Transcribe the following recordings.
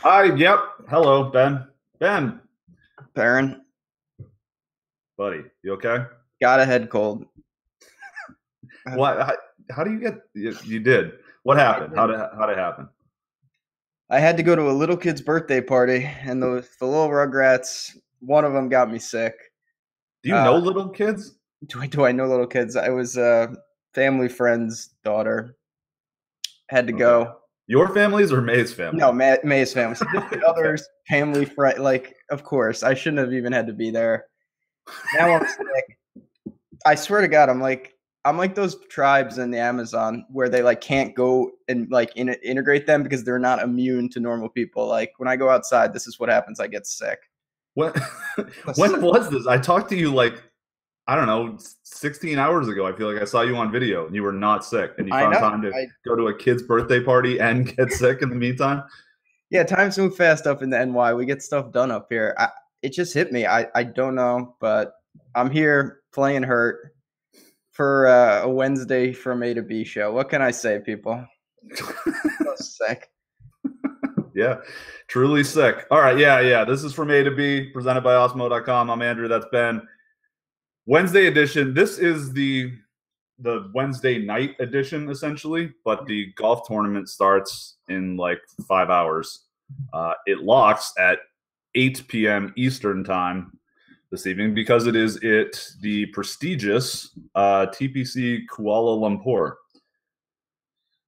Hi, yep. Hello, Ben. Ben, Baron, buddy, you okay? got a head cold. What? How do you get? You did. What I happened? did. How'd it happen? I had to go to a little kid's birthday party, and the little Rugrats, one of them got me sick. Do you Uh, know little kids? do I know little kids? I was a family friend's daughter. Had to Okay. go. Your family's or May's No, family? May's family, significant Okay. others, family friend. Like, of course, I shouldn't have even had to be there. Now I'm sick. I swear to God, I'm like those tribes in the Amazon where they like can't go and like integrate them because they're not immune to normal people. Like when I go outside, this is what happens. I get sick. When when was this? I talked to you like I don't know, 16 hours ago. I feel like I saw you on video and you were not sick and you I found know. time to go to a kid's birthday party and get sick in the meantime. Yeah, times move fast up in the NY. We get stuff done up here. It just hit me. I don't know, but I'm here playing hurt for a Wednesday from A to B show. What can I say, people? So sick. Yeah, truly sick. All right, yeah. This is from A to B, presented by Osmo.com. I'm Andrew. That's Ben. Wednesday edition. This is the Wednesday night edition, essentially, but the golf tournament starts in like 5 hours. It locks at 8 p.m. Eastern time this evening because it is the prestigious TPC Kuala Lumpur.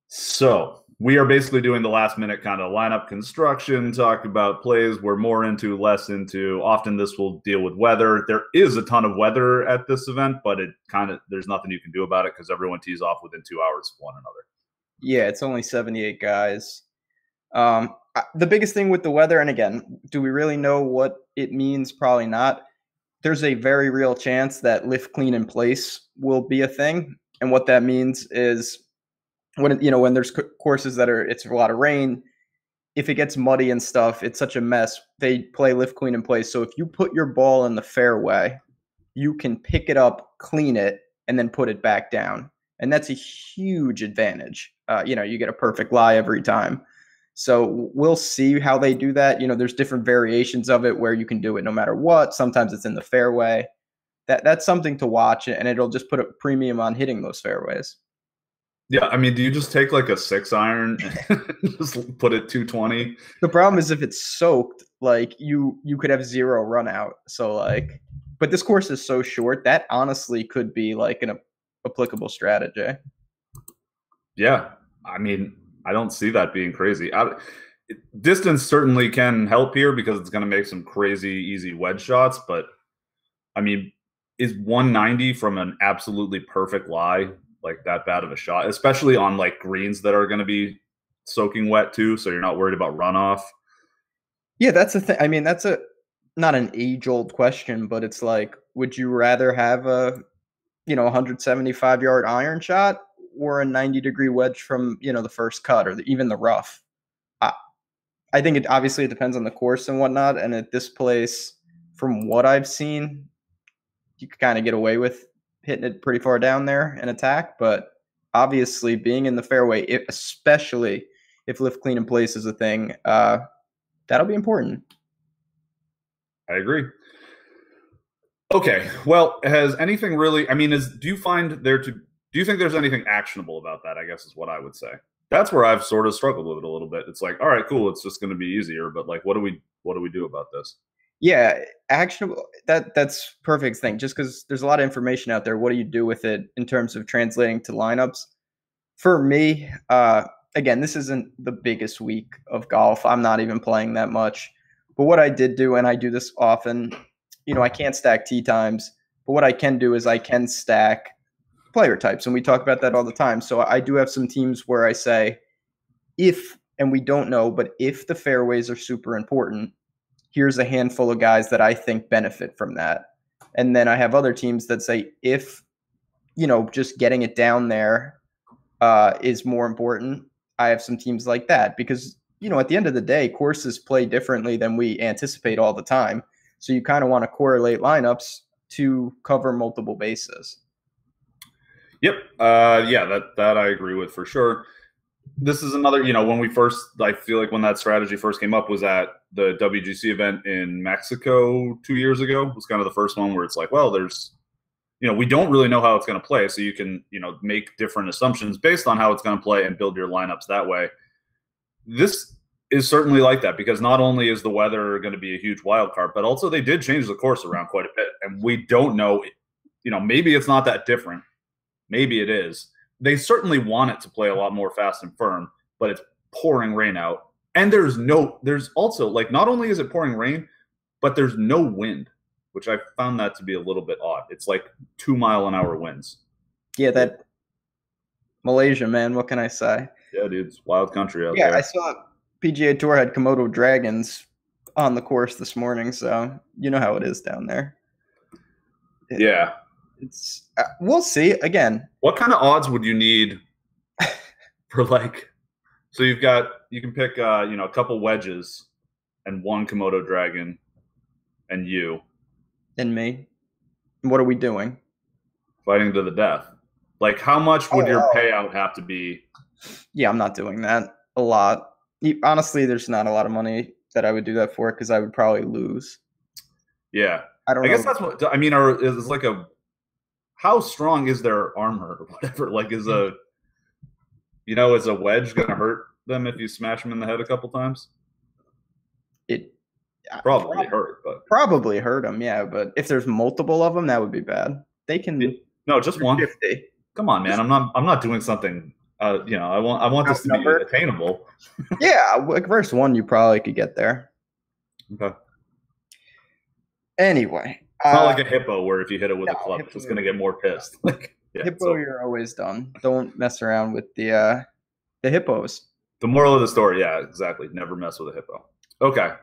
So we are basically doing the last minute kind of lineup construction, talk about plays we're more into, less into. Often this will deal with weather. There is a ton of weather at this event, but it kind of there's nothing you can do about it because everyone tees off within 2 hours of one another. Yeah, it's only 78 guys. The biggest thing with the weather, and again, do we really know what it means? Probably not. There's a very real chance that lift clean in place will be a thing, and what that means is when there's courses that are it's a lot of rain. If it gets muddy and stuff, it's such a mess. They play lift clean in place. So if you put your ball in the fairway, you can pick it up, clean it, and then put it back down. And that's a huge advantage. You get a perfect lie every time. So we'll see how they do that. There's different variations of it where you can do it no matter what. Sometimes it's in the fairway. That's something to watch, and it'll just put a premium on hitting those fairways. Yeah, I mean, do you just take like a 6 iron and just put it 220? The problem is if it's soaked, like you could have zero run out. So like, but this course is so short that honestly could be like an applicable strategy. Yeah, I mean, I don't see that being crazy. Distance certainly can help here because it's going to make some crazy easy wedge shots, but I mean, is 190 from an absolutely perfect lie like that bad of a shot, especially on like greens that are going to be soaking wet too, so you're not worried about runoff? Yeah, that's the thing. I mean, that's a not an age old question, but it's like, would you rather have a 175-yard iron shot or a 90-degree wedge from the first cut or even the rough? I, I think it depends on the course and whatnot. And at this place, from what I've seen, you could kind of get away with hitting it pretty far down there and attack. But obviously, being in the fairway, especially if lift clean in place is a thing, that'll be important. I agree. Okay, well, has anything really? I mean, do you think there's anything actionable about that? I guess is what I would say. That's where I've sort of struggled with it a little bit. It's like, all right, cool, it's just going to be easier, but like, what do we do about this? Yeah, actionable. That's perfect thing. Just because there's a lot of information out there, what do you do with it in terms of translating to lineups? For me, again, this isn't the biggest week of golf. I'm not even playing that much. But what I did do, and I do this often, I can't stack tee times, but what I can do is I can stack player types, and we talk about that all the time. So I do have some teams where I say, if, and we don't know, but if the fairways are super important, here's a handful of guys that I think benefit from that. And then I have other teams that say, if, just getting it down there is more important. I have some teams like that because, at the end of the day, courses play differently than we anticipate all the time. So you kind of want to correlate lineups to cover multiple bases. Yep. Yeah, that I agree with for sure. this is another, when I feel like when that strategy first came up was at the WGC event in Mexico 2 years ago. It was kind of the first one where it's like, well, there's, we don't really know how it's going to play. So you can, make different assumptions based on how it's going to play and build your lineups that way. This is certainly like that because not only is the weather going to be a huge wild card, but also they did change the course around quite a bit. And we don't know, maybe it's not that different. Maybe it is. They certainly want it to play a lot more fast and firm, but it's pouring rain out. And there's also, like, not only is it pouring rain, but there's no wind, which I found that to be a little bit odd. It's like 2-mile-an-hour winds. Yeah, that Malaysia, man, what can I say? Yeah, dude, it's wild country out there. Yeah, I saw PGA Tour had Komodo dragons on the course this morning, so you know how it is down there. Yeah. It's we'll see. Again, what kind of odds would you need for so you can pick a couple wedges and one Komodo dragon and you and me. What are we doing? Fighting to the death. Like, how much would your payout have to be? Yeah, I'm not doing that a lot. Honestly, there's not a lot of money that I would do that for because I would probably lose. Yeah. I guess that's what I mean. Is like how strong is their armor or whatever? Like, is a wedge going to hurt them if you smash them in the head a couple times? It probably hurt, but probably hurt them. Yeah, but if there's multiple of them, that would be bad. They can just 150. Come on, man. I'm not doing something. I want this to be attainable. Yeah, verse 1, you probably could get there. Okay. Anyway, it's not like a hippo where if you hit it with a club, it's going to get more pissed. Hippo, you're always done. Don't mess around with the hippos. The moral of the story, yeah, exactly. Never mess with a hippo. Okay.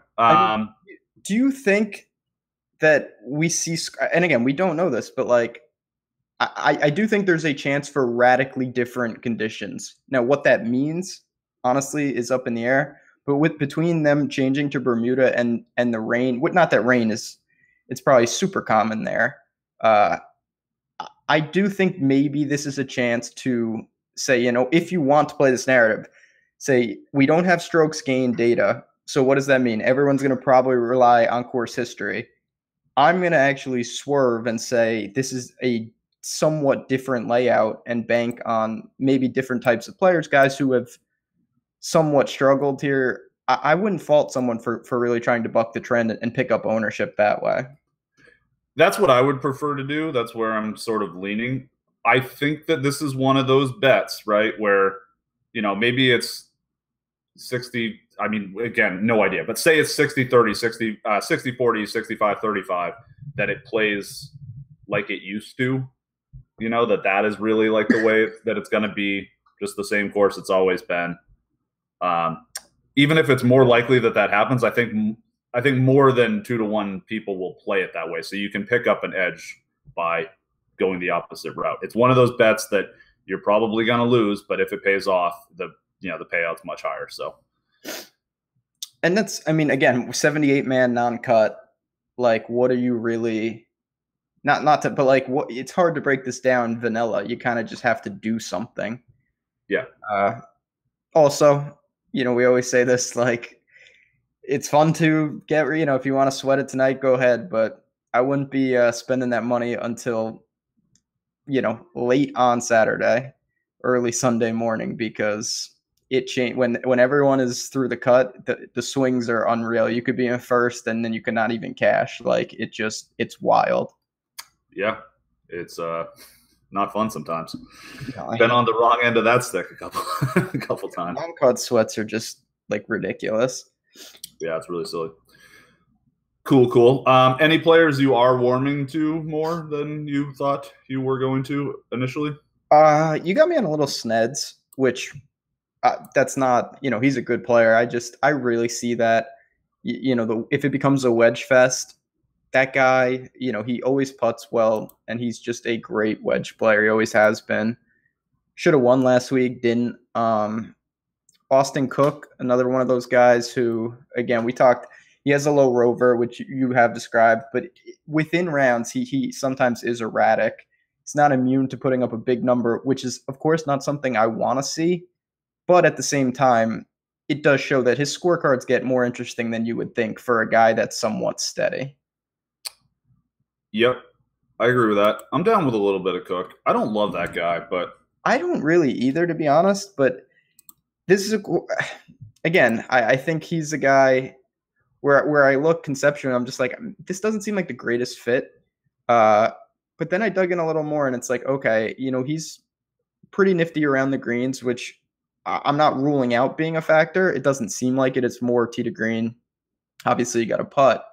Do you think that we see? And again, we don't know this, but I do think there's a chance for radically different conditions. Now, what that means, honestly, is up in the air. But between them changing to Bermuda and the rain, not that rain is, it's probably super common there. I do think maybe this is a chance to say, if you want to play this narrative, say we don't have strokes gain data. So what does that mean? Everyone's going to probably rely on course history. I'm going to actually swerve and say this is a somewhat different layout and bank on maybe different types of players, guys who have somewhat struggled here. I wouldn't fault someone for really trying to buck the trend and pick up ownership that way. That's what I would prefer to do. That's where I'm sort of leaning. I think that this is one of those bets, right, where, maybe it's 60. I mean, again, no idea. But say it's 60-30, 60-40, 65-35, that it plays like it used to. That is really like the way that it's going to be, just the same course it's always been. Even if it's more likely that happens, I think more than 2-1 people will play it that way. So you can pick up an edge by going the opposite route. It's one of those bets that you're probably going to lose, but if it pays off, the payout's much higher. So, and that's, again, 78-man non-cut. Like, what are you really? But what? It's hard to break this down vanilla. You kind of just have to do something. Yeah. Also, we always say this, it's fun to get, if you want to sweat it tonight, go ahead. But I wouldn't be spending that money until, late on Saturday, early Sunday morning, because it changed when everyone is through the cut. The swings are unreal. You could be in first and then you could not even cash. It's wild. Yeah, it's not fun sometimes. Been on the wrong end of that stick a couple times. Non-cut sweats are just ridiculous. Yeah, it's really silly. Cool. Any players you are warming to more than you thought you were going to initially? You got me on a little Sneds, which that's not, he's a good player. I really see that, if it becomes a wedge fest, that guy, he always putts well, and he's just a great wedge player. He always has been. Should have won last week, didn't. Austin Cook, another one of those guys who, again, we talked, he has a low rover, which you have described, but within rounds, he sometimes is erratic. He's not immune to putting up a big number, which is, of course, not something I want to see. But at the same time, it does show that his scorecards get more interesting than you would think for a guy that's somewhat steady. Yep, I agree with that. I'm down with a little bit of Cook. I don't love that guy, but I don't really either, to be honest. But this is again, I think he's a guy where I look conceptually, I'm just like, this doesn't seem like the greatest fit. But then I dug in a little more, and it's like, okay, he's pretty nifty around the greens, which I'm not ruling out being a factor. It doesn't seem like it. It's more tee to green. Obviously, you got to putt.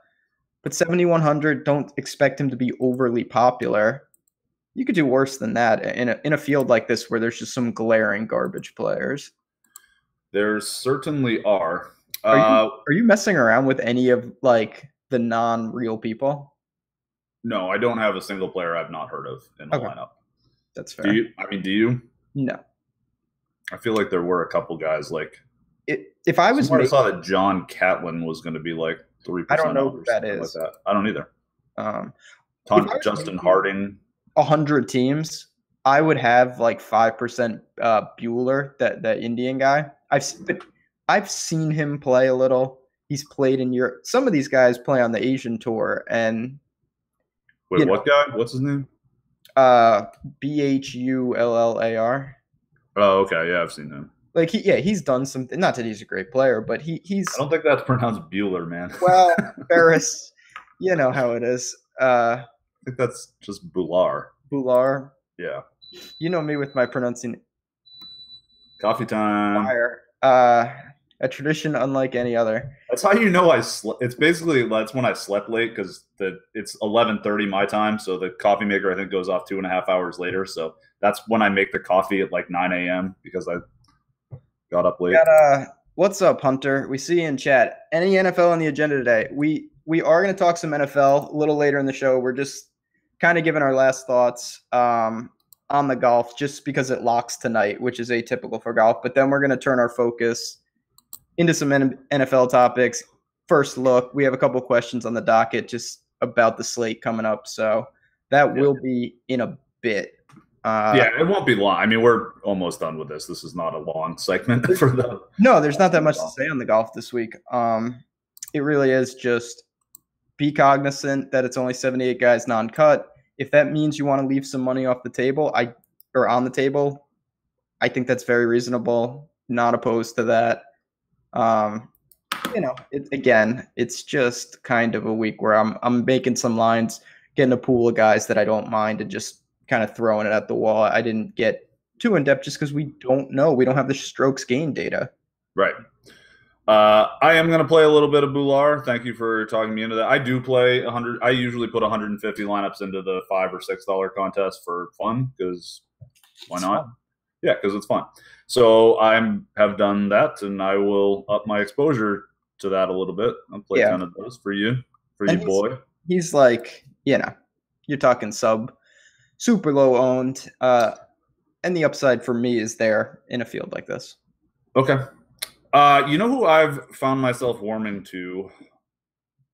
But 7,100, don't expect him to be overly popular. You could do worse than that in a field like this where there's just some glaring garbage players. There certainly are. Are you messing around with any of like the non-real people? No, I don't have a single player I've not heard of in the lineup. That's fair. Do you? No. I feel like there were a couple guys like if I was I saw that John Catlin was going to be like 3%. I don't know who that is. Like that. I don't either. Justin Harding. 100 teams, I would have like 5% Bueller, that Indian guy. I've seen him play a little. He's played in Europe. Some of these guys play on the Asian tour. And wait, what guy? What's his name? Bhullar. Oh, okay. Yeah, I've seen him. Like he's done something. Not that he's a great player, but he's. I don't think that's pronounced Bueller, man. Well, Ferris, you know how it is. I think that's just Bular. Bular. Yeah. You know me with my pronouncing. Coffee time. Fire. A tradition unlike any other. That's how you know it's basically that's when I slept late because it's 11:30 my time, so the coffee maker I think goes off 2.5 hours later. So that's when I make the coffee at like 9 a.m. because I got up late. What's up, Hunter? We see you in chat. Any NFL on the agenda today? We are going to talk some NFL a little later in the show. We're just kind of giving our last thoughts on the golf just because it locks tonight, which is atypical for golf. But then we're going to turn our focus into some NFL topics. First look, we have a couple of questions on the docket just about the slate coming up. So that will be in a bit. It won't be long. I mean, we're almost done with this. This is not a long segment for the. No, there's not that much to say on the golf this week. It really is just be cognizant that it's only 78 guys non-cut. If that means you want to leave some money off the table, on the table, I think that's very reasonable. Not opposed to that. It's just kind of a week where I'm making some lines, getting a pool of guys that I don't mind, and just kind of throwing it at the wall. I didn't get too in depth just because we don't know. We don't have the strokes gained data. Right. I am going to play a little bit of Bular. Thank you for talking me into that. I do play 100. I usually put 150 lineups into the $5 or $6 contest for fun because why not? Yeah, because it's fun. So I have done that, and I will up my exposure to that a little bit. I'll play 10 of those for you boy. He's like, you're talking super low owned, and the upside for me is there in a field like this. Okay. You know who I've found myself warming to,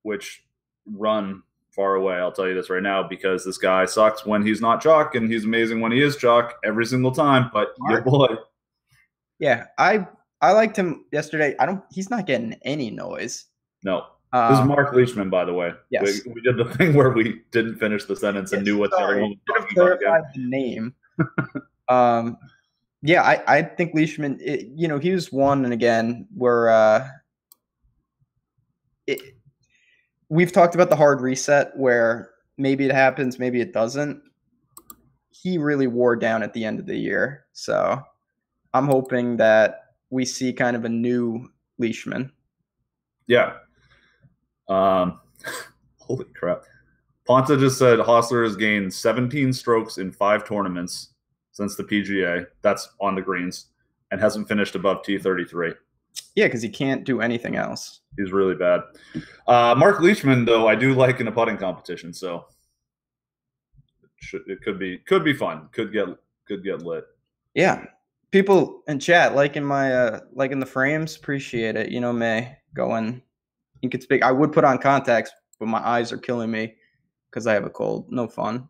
which run far away. I'll tell you this right now because this guy sucks when he's not chalk, and he's amazing when he is chalk every single time. But your boy. Yeah, I liked him yesterday. He's not getting any noise. No. This is Mark Leishman, by the way. Yes. We did the thing where we didn't finish the sentence and knew what the other one was talking about. Clarified the name. I think Leishman, he was one, and again, we've talked about the hard reset where maybe it happens, maybe it doesn't. He really wore down at the end of the year. So I'm hoping that we see kind of a new Leishman. Yeah. Holy crap. Ponta just said Hostler has gained 17 strokes in 5 tournaments since the PGA. That's on the greens, and hasn't finished above T33. Yeah, because he can't do anything else. He's really bad. Mark Leishman, though, I do like in a putting competition, so it could be fun. Could get lit. Yeah. People in chat liking liking the frames, appreciate it. May going ink it's big. I would put on contacts, but my eyes are killing me because I have a cold. No fun.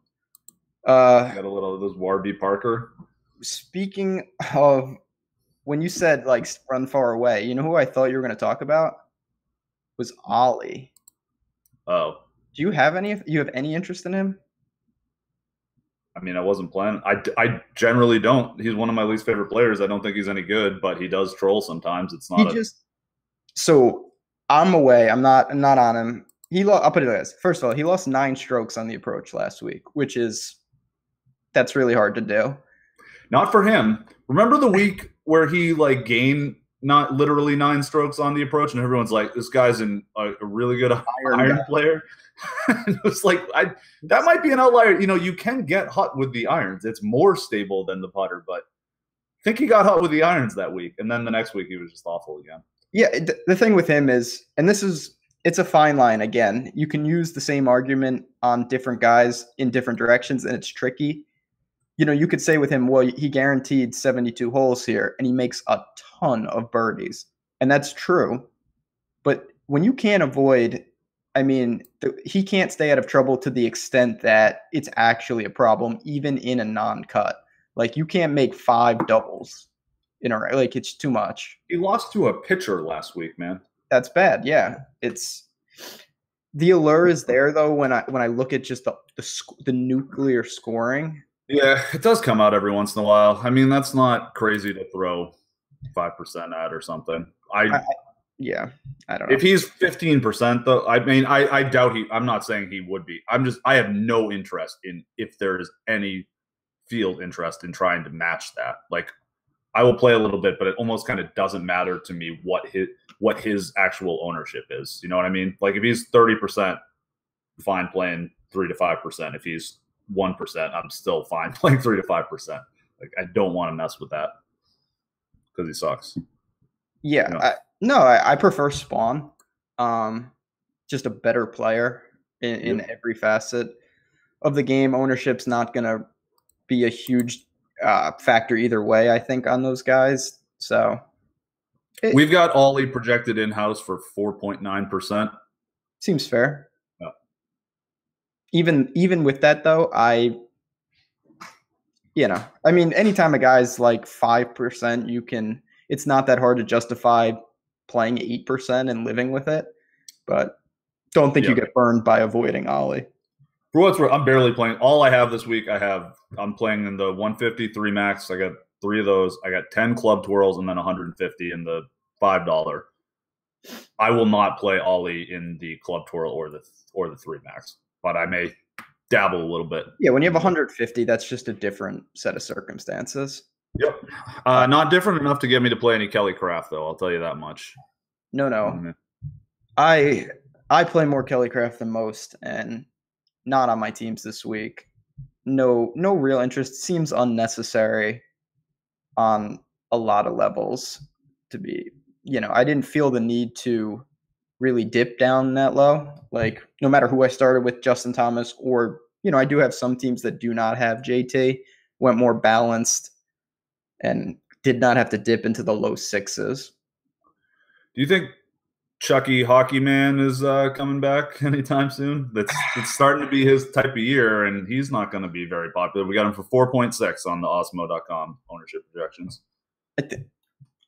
Got a little of this Warby Parker. Speaking of when you said like run far away, you know who I thought you were going to talk about was Ollie. Oh, Do you have any interest in him? I mean, I wasn't planning. I generally don't. He's one of my least favorite players. I don't think he's any good, but he does troll sometimes. It's He not a. just so I'm away. I'm not on him. I'll put it like this. First of all, he lost 9 strokes on the approach last week, that's really hard to do. Not for him. Remember the week where he like gained not literally 9 strokes on the approach, and everyone's like, "This guy's a really good iron player." It was like that might be an outlier. You know, you can get hot with the irons. It's more stable than the putter, but I think he got hot with the irons that week, and then the next week he was just awful again. Yeah, the thing with him is, and it's a fine line again. You can use the same argument on different guys in different directions, and it's tricky. You know, you could say with him, well, he guaranteed 72 holes here, and he makes a ton of birdies, and that's true. But when you can't avoid, I mean, he can't stay out of trouble to the extent that it's actually a problem, even in a non-cut. Like, you can't make 5 doubles in a like, it's too much. He lost to a pitcher last week, man. That's bad. Yeah, it's the allure is there though. When I look at just the nuclear scoring. Yeah, it does come out every once in a while. I mean, that's not crazy to throw 5% at or something. Yeah, I don't know. If he's 15%, though, I mean, I doubt I'm not saying he would be. I have no interest in if there is any field interest in trying to match that. Like, I will play a little bit, but it almost kind of doesn't matter to me what his actual ownership is. You know what I mean? Like, if he's 30%, fine playing 3 to 5%. If he's 1%, I'm still fine playing 3 to 5%. Like, I don't want to mess with that because he sucks. Yeah, you know? I prefer Spawn. Just a better player in every facet of the game. Ownership's not going to be a huge factor either way, I think, on those guys. So we've got Ollie projected in-house for 4.9%. Seems fair. Even with that though, I mean, anytime a guy's like 5%, it's not that hard to justify playing 8% and living with it, but don't think you get burned by avoiding Ollie. For what's worth, I'm barely playing. All I have this week, I'm playing in the 153 max. I got 3 of those. I got 10 club twirls and then 150 in the $5. I will not play Ollie in the club twirl or the 3 max, but I may dabble a little bit. Yeah, when you have 150, that's just a different set of circumstances. Yep. Not different enough to get me to play any Kelly Craft, though. I'll tell you that much. No. Mm-hmm. I play more Kelly Craft than most, and not on my teams this week. No real interest. Seems unnecessary on a lot of levels to be. I didn't feel the need to really dip down that low. Like, no matter who I started with, Justin Thomas, or, I do have some teams that do not have JT, went more balanced and did not have to dip into the low 6s. Do you think Chucky Hockey Man is coming back anytime soon? It's starting to be his type of year, and he's not going to be very popular. We got him for 4.6 on the Osmo.com ownership projections.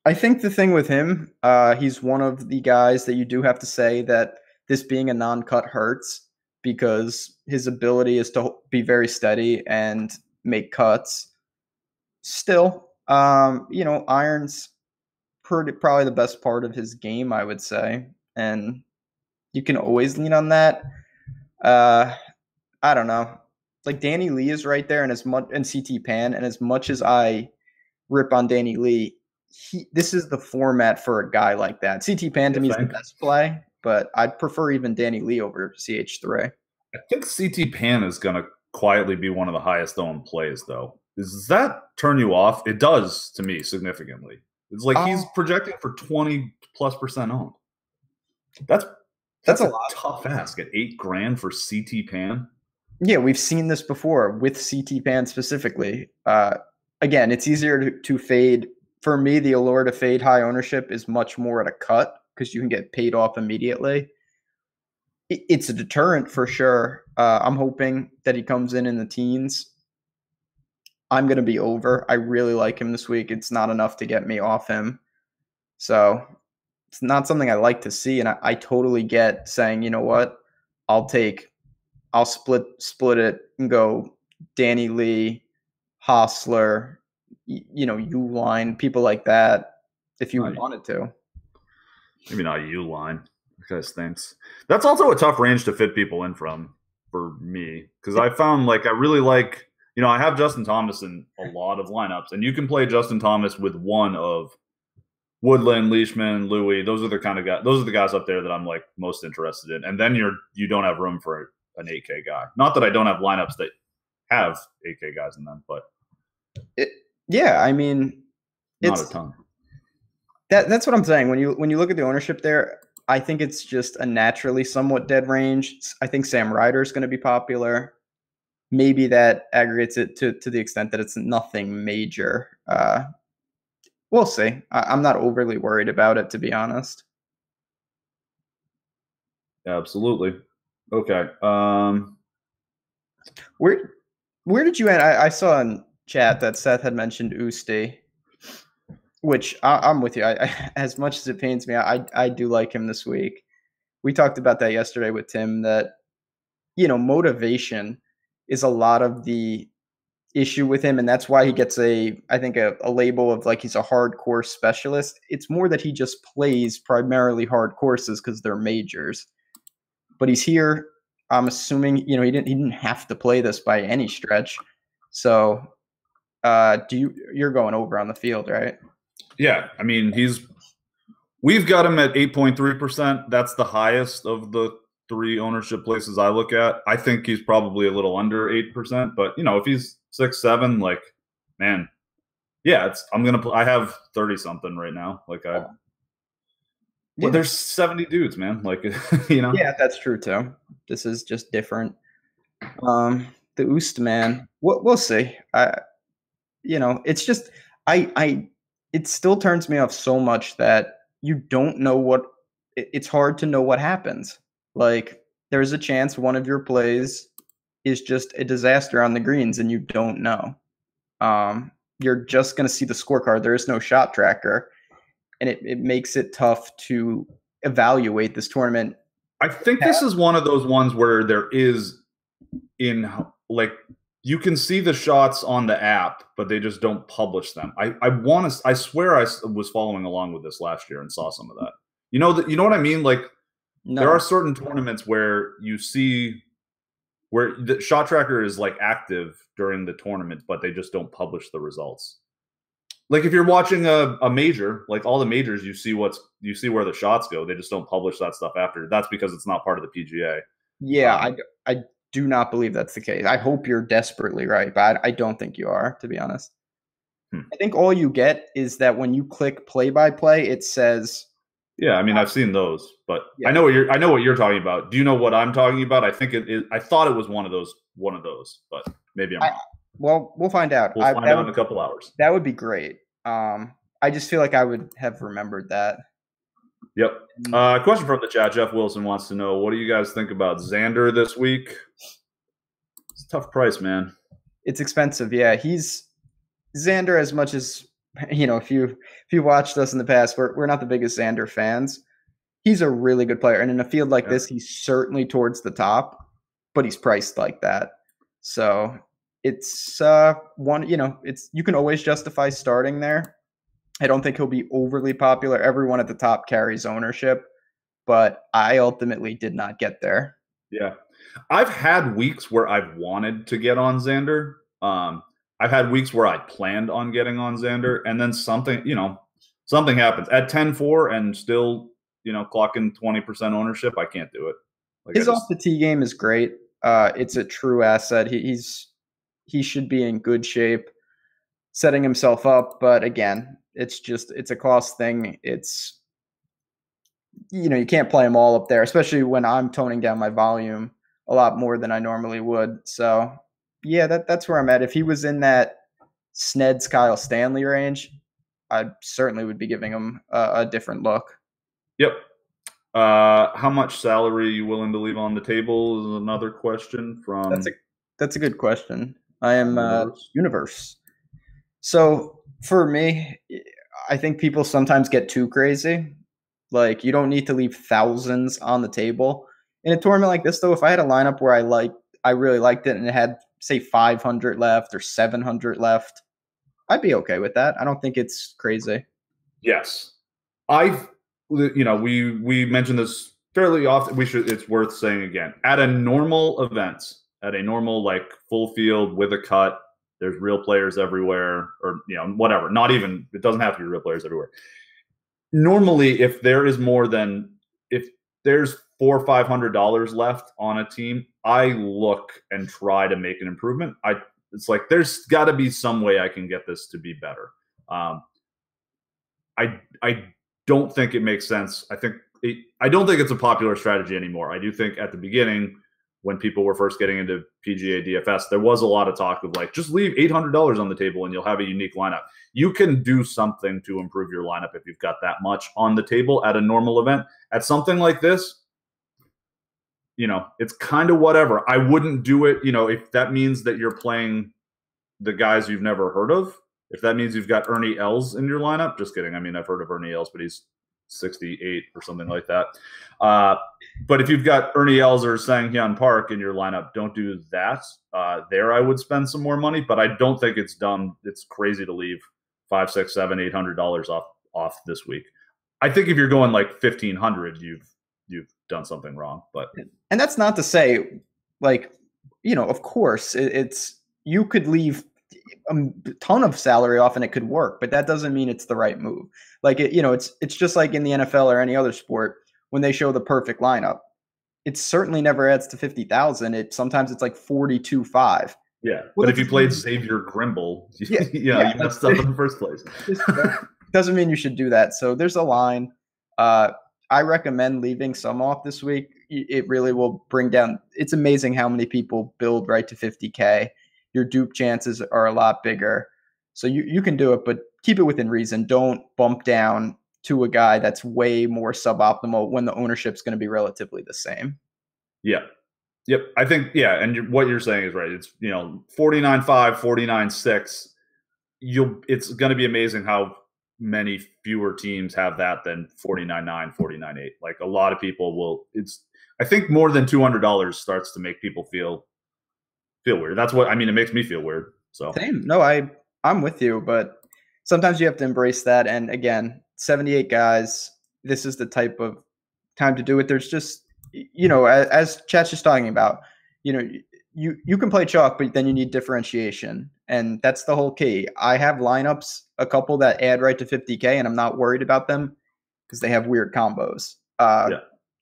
I think the thing with him, he's one of the guys that you do have to say that this being a non-cut hurts, because his ability is to be very steady and make cuts. Still, irons probably the best part of his game, I would say, and you can always lean on that. I don't know. Like, Danny Lee is right there, and CT Pan, and as much as I rip on Danny Lee, this is the format for a guy like that. CT Pan to me is the best play, but I'd prefer even Danny Lee over CH3. I think CT Pan is going to quietly be one of the highest owned plays, though. Does that turn you off? It does to me significantly. It's like he's projecting for 20+% owned. That's a tough ask at $8,000 for CT Pan. Yeah, we've seen this before with CT Pan specifically. Again, it's easier to fade. For me, the allure to fade high ownership is much more at a cut because you can get paid off immediately. It's a deterrent for sure. I'm hoping that he comes in the teens. I'm going to be over. I really like him this week. It's not enough to get me off him. So it's not something I like to see. And I totally get saying, you know what, I'll split it and go Danny Lee, Hostler, Uline, people like that, if you wanted to. Maybe not Uline. That guy stinks. That's also a tough range to fit people in from for me because I found I really like. I have Justin Thomas in a lot of lineups, and you can play Justin Thomas with one of Woodland, Leishman, Louis. Those are the kind of guys. Those are the guys up there that I'm most interested in. And then you don't have room for an 8K guy. Not that I don't have lineups that have 8K guys in them, but I mean, not a ton. That's what I'm saying. When you look at the ownership there, I think it's just a naturally somewhat dead range. I think Sam Ryder is going to be popular. Maybe that aggregates it to the extent that it's nothing major. We'll see. I'm not overly worried about it, to be honest. Absolutely. Okay. Where did you end? I saw in chat that Seth had mentioned Usti, which I'm with you. As much as it pains me, I do like him this week. We talked about that yesterday with Tim, that, motivation is a lot of the issue with him, and that's why he gets I think a label of he's a hardcore specialist. It's more that he just plays primarily hard courses because they're majors. But he's here. I'm assuming he didn't have to play this by any stretch. So you're going over on the field, right? Yeah, I mean we've got him at 8.3%. That's the highest of the 3 ownership places I look at. I think he's probably a little under 8%, but if he's 6, 7, man, yeah, I have 30 something right now. But there's 70 dudes, man. Yeah, that's true too. This is just different. The Oost, man, we'll see. It's just it still turns me off so much that you don't know it's hard to know what happens. There's a chance one of your plays is just a disaster on the greens and you don't know. You're just going to see the scorecard. There is no shot tracker, and it makes it tough to evaluate this tournament. I think this is one of those ones where there is you can see the shots on the app, but they just don't publish them. I swear I was following along with this last year and saw some of that. You know what I mean? No. There are certain tournaments where you see where the shot tracker is active during the tournament, but they just don't publish the results. If you're watching a major, all the majors, you see where the shots go. They just don't publish that stuff after. That's because it's not part of the PGA. Yeah, I do not believe that's the case. I hope you're desperately right, but I don't think you are, to be honest. I think all you get is that when you click play-by-play, it says. Yeah, I mean, I've seen those, but yeah. I know what you're talking about. Do you know what I'm talking about? I think I thought it was one of those, but maybe I'm wrong. Well, we'll find out. We'll find out in a couple hours. That would be great. I just feel like I would have remembered that. Yep. Question from the chat. Jeff Wilson wants to know, what do you guys think about Xander this week? It's a tough price, man. It's expensive. Yeah, he's Xander, as much as if you watched us in the past, we're not the biggest Xander fans. He's a really good player, and in a field like this, he's certainly towards the top, but he's priced like that. So it's you can always justify starting there. I don't think he'll be overly popular. Everyone at the top carries ownership, but I ultimately did not get there. Yeah. I've had weeks where I've wanted to get on Xander. I've had weeks where I planned on getting on Xander, and then something happens at 10-4 and still, clocking 20% ownership. I can't do it. His off the tee game is great. It's a true asset. He should be in good shape, setting himself up. But again, it's a cost thing. It's, you can't play them all up there, especially when I'm toning down my volume a lot more than I normally would. So yeah, that's where I'm at. If he was in that Sneds Kyle Stanley range, I certainly would be giving him a different look. Yep. How much salary are you willing to leave on the table is another question from. That's a good question. I am Universe. So for me, I think people sometimes get too crazy. Like you don't need to leave thousands on the table. In a tournament like this, though, if I had a lineup where I really liked it and it had say 500 left or 700 left, I'd be okay with that. I don't think it's crazy. Yes. We mentioned this fairly often. It's worth saying again. At a normal event, at a normal like full field with a cut, there's real players everywhere, or whatever. Not even, it doesn't have to be real players everywhere. Normally, if there's $400 or $500 left on a team, I look and try to make an improvement. It's like there's got to be some way I can get this to be better. I don't think it makes sense. I don't think it's a popular strategy anymore. I do think at the beginning, when people were first getting into PGA DFS, there was a lot of talk of like, just leave $800 on the table and you'll have a unique lineup. You can do something to improve your lineup if you've got that much on the table at a normal event. At something like this, it's kind of whatever. I wouldn't do it, if that means that you're playing the guys you've never heard of. If that means you've got Ernie Els in your lineup, just kidding. I mean, I've heard of Ernie Els, but he's 68 or something like that. But if you've got Ernie Els or Sang-Hyun Park in your lineup, don't do that. There, I would spend some more money, but I don't think it's dumb. It's crazy to leave $500, $600, $700, $800 off this week. I think if you're going like $1,500, you've done something wrong. And that's not to say, like, of course, it's you could leave a ton of salary off and it could work, but that doesn't mean it's the right move. Like it's just like in the NFL or any other sport when they show the perfect lineup. It certainly never adds to 50,000. Sometimes it's like 42.5. Yeah, but if you played Xavier Grimble, you messed up in the first place. Doesn't mean you should do that. So there's a line. I recommend leaving some off this week. It really will bring down. It's amazing how many people build right to 50K. Your dupe chances are a lot bigger. So you can do it, but keep it within reason. Don't bump down to a guy that's way more suboptimal when the ownership's going to be relatively the same. Yeah. Yep. I think, and what you're saying is right. It's, 49.5, 49.6. It's going to be amazing how many fewer teams have that than 49.9, 49.8. Like a lot of people I think more than $200 starts to make people feel weird. That's what, it makes me feel weird. So same. No, I'm with you, but sometimes you have to embrace that. And again, 78 guys, this is the type of time to do it. There's just, as Chat's just talking about, you can play chalk, but then you need differentiation. And that's the whole key. I have lineups, a couple that add right to 50K, and I'm not worried about them because they have weird combos.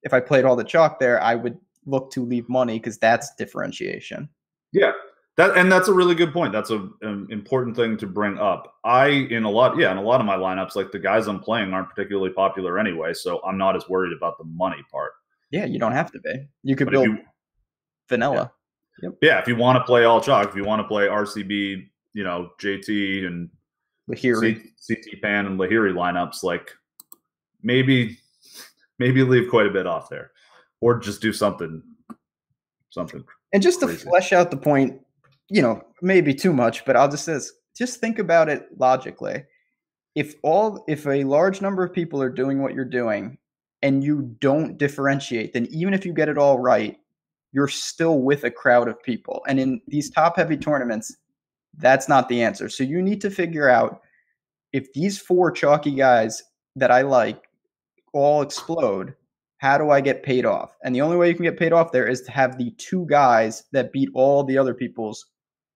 If I played all the chalk there, I would look to leave money because that's differentiation. Yeah, that's a really good point. That's an important thing to bring up. In a lot of my lineups, like the guys I'm playing aren't particularly popular anyway, so I'm not as worried about the money part. Yeah, you don't have to be. You could build vanilla. Yep. Yeah, if you want to play all chalk, if you want to play RCB, JT and Lahiri, CT Pan and Lahiri lineups, like maybe leave quite a bit off there, or just do something. And just crazy. To flesh out the point, maybe too much, but I'll just say this: just think about it logically. If a large number of people are doing what you're doing, and you don't differentiate, then even if you get it all right, you're still with a crowd of people. And in these top-heavy tournaments, that's not the answer. So you need to figure out if these 4 chalky guys that I like all explode, how do I get paid off? And the only way you can get paid off there is to have the 2 guys that beat all the other people's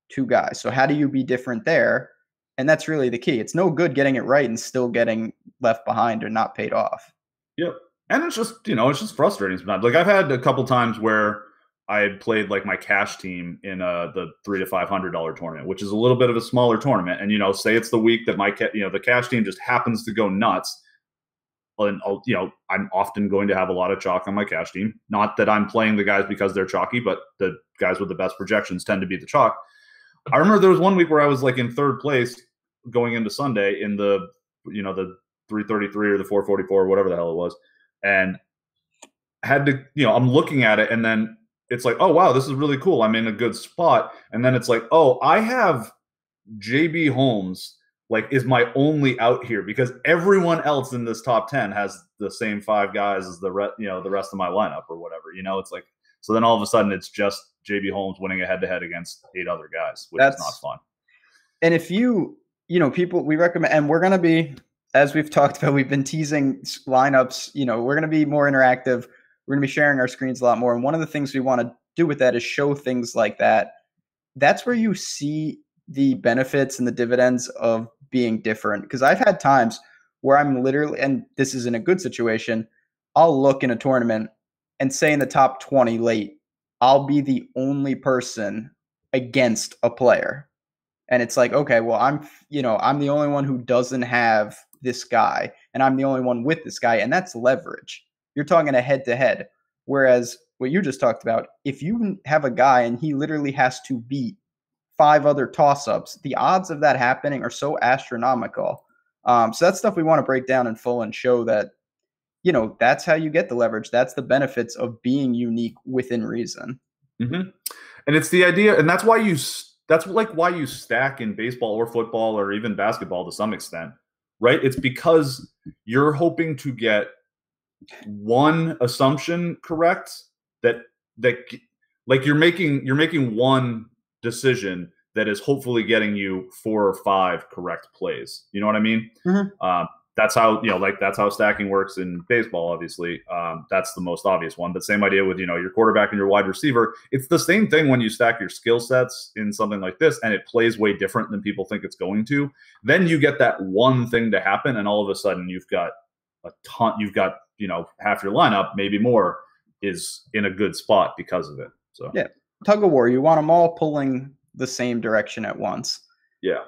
2 guys. So how do you be different there? And that's really the key. It's no good getting it right and still getting left behind or not paid off. Yep. And it's just frustrating sometimes. Like I've had a couple times where I had played like my cash team in the $300 to $500 tournament, which is a little bit of a smaller tournament. And, say it's the week that the cash team just happens to go nuts. And, I'm often going to have a lot of chalk on my cash team. Not that I'm playing the guys because they're chalky, but the guys with the best projections tend to be the chalk. I remember there was one week where I was like in 3rd place going into Sunday in the 333 or the 444 or whatever the hell it was. And had to, I'm looking at it and then it's like, oh, wow, this is really cool. I'm in a good spot. And then it's like, oh, I have JB Holmes like is my only out here because everyone else in this top 10 has the same 5 guys as the rest of my lineup or whatever. It's like, so then all of a sudden it's just JB Holmes winning a head-to-head against 8 other guys, which is not fun. And if people, we recommend, and we're going to be, as we've talked about, we've been teasing lineups, we're going to be more interactive. We're going to be sharing our screens a lot more. And one of the things we want to do with that is show things like that. That's where you see the benefits and the dividends of being different. Because I've had times where I'm literally, and this is in a good situation, I'll look in a tournament and say in the top 20 late, I'll be the only person against a player. And it's like, okay, well, I'm the only one who doesn't have this guy, and I'm the only one with this guy, and that's leverage. You're talking a head-to-head. Whereas what you just talked about, if you have a guy and he literally has to beat 5 other toss-ups, the odds of that happening are so astronomical. So that's stuff we want to break down in full and show that, that's how you get the leverage. That's the benefits of being unique within reason. Mm-hmm. And it's the idea, and that's why you stack in baseball or football or even basketball to some extent, right? It's because you're hoping to get one assumption correct that like you're making one decision that is hopefully getting you 4 or 5 correct plays. You know what I mean? Mm-hmm. That's how that's how stacking works in baseball. Obviously, that's the most obvious one. But same idea with your quarterback and your wide receiver. It's the same thing when you stack your skill sets in something like this, and it plays way different than people think it's going to. Then you get that one thing to happen, and all of a sudden you've got a ton. You've got half your lineup, maybe more, is in a good spot because of it. So yeah, tug of war. You want them all pulling the same direction at once. Yeah.